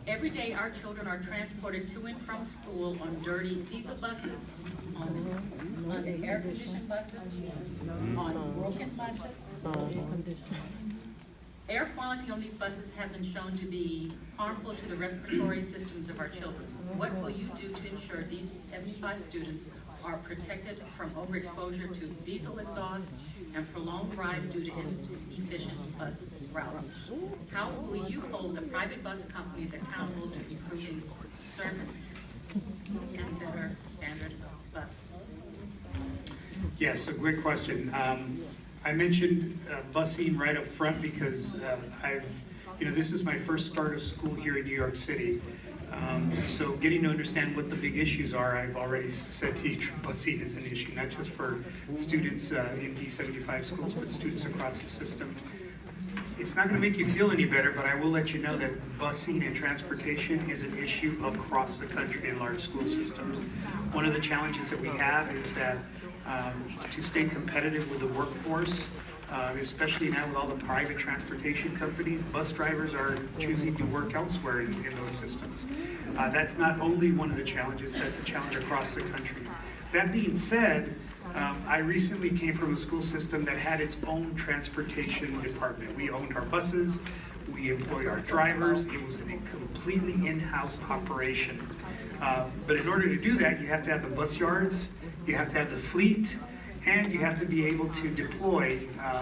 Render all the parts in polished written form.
Every day our children are transported to and from school on dirty diesel buses, on air-conditioned buses, on broken buses. Air quality on these buses have been shown to be harmful to the respiratory systems of our children. What will you do to ensure these 75 students are protected from overexposure to diesel exhaust and prolonged rides due to inefficient bus routes? How will you hold the private bus companies accountable to improving service and better standard buses? Yes, a great question. I mentioned busing right up front because this is my first start of school here in New York City. So getting to understand what the big issues are, I've already said to you, busing is an issue, not just for students in D75 schools, but students across the system. It's not going to make you feel any better, but I will let you know that busing and transportation is an issue across the country in large school systems. One of the challenges that we have is that to stay competitive with the workforce, especially now with all the private transportation companies, bus drivers are choosing to work elsewhere in those systems. That's not only one of the challenges, that's a challenge across the country. That being said, I recently came from a school system that had its own transportation department. We owned our buses, we employed our drivers, it was a completely in-house operation. But in order to do that, you have to have the bus yards, you have to have the fleet, and you have to be able to deploy.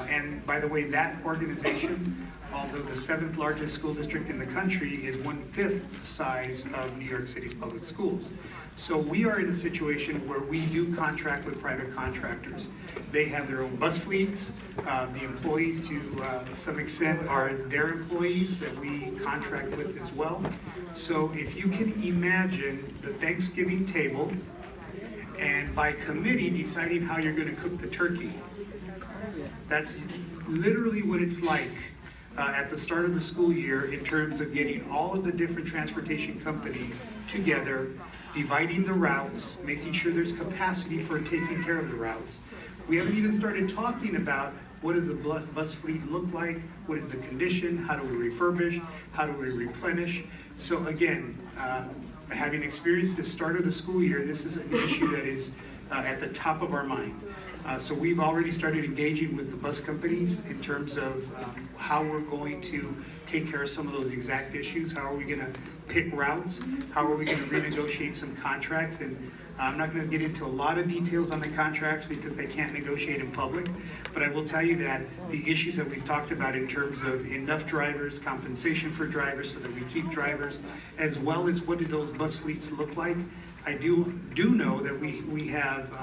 And by the way, that organization, although the 7th largest school district in the country, is 1/5 the size of New York City's public schools. So we are in a situation where we do contract with private contractors. They have their own bus fleets. The employees, to some extent, are their employees that we contract with as well. So if you can imagine the Thanksgiving table, and by committee deciding how you're going to cook the turkey. That's literally what it's like at the start of the school year in terms of getting all of the different transportation companies together, dividing the routes, making sure there's capacity for taking care of the routes. We haven't even started talking about what does the bus fleet look like, what is the condition, how do we refurbish, how do we replenish. So again, having experienced the start of the school year, this is an issue that is at the top of our mind. So we've already started engaging with the bus companies in terms of how we're going to take care of some of those exact issues. How are we going to pick routes? How are we going to renegotiate some contracts? And I'm not going to get into a lot of details on the contracts because I can't negotiate in public, but I will tell you that the issues that we've talked about in terms of enough drivers, compensation for drivers so that we keep drivers, as well as what do those bus fleets look like. I do know that we have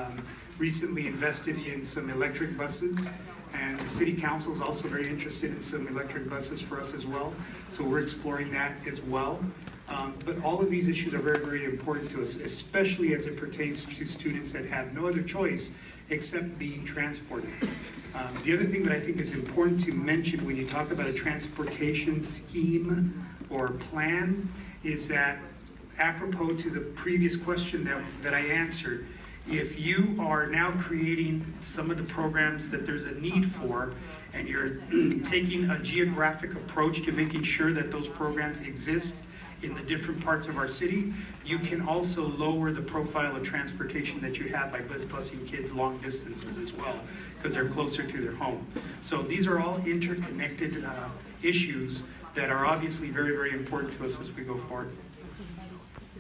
recently invested in some electric buses, and the City Council is also very interested in some electric buses for us as well, so we're exploring that as well. But all of these issues are very, very important to us, especially as it pertains to students that have no other choice except being transported. The other thing that I think is important to mention when you talk about a transportation scheme or plan is that, apropos to the previous question that I answered, if you are now creating some of the programs that there's a need for, and you're taking a geographic approach to making sure that those programs exist in the different parts of our city, you can also lower the profile of transportation that you have by busing kids long distances as well, because they're closer to their home. So these are all interconnected issues that are obviously very, very important to us as we go forward.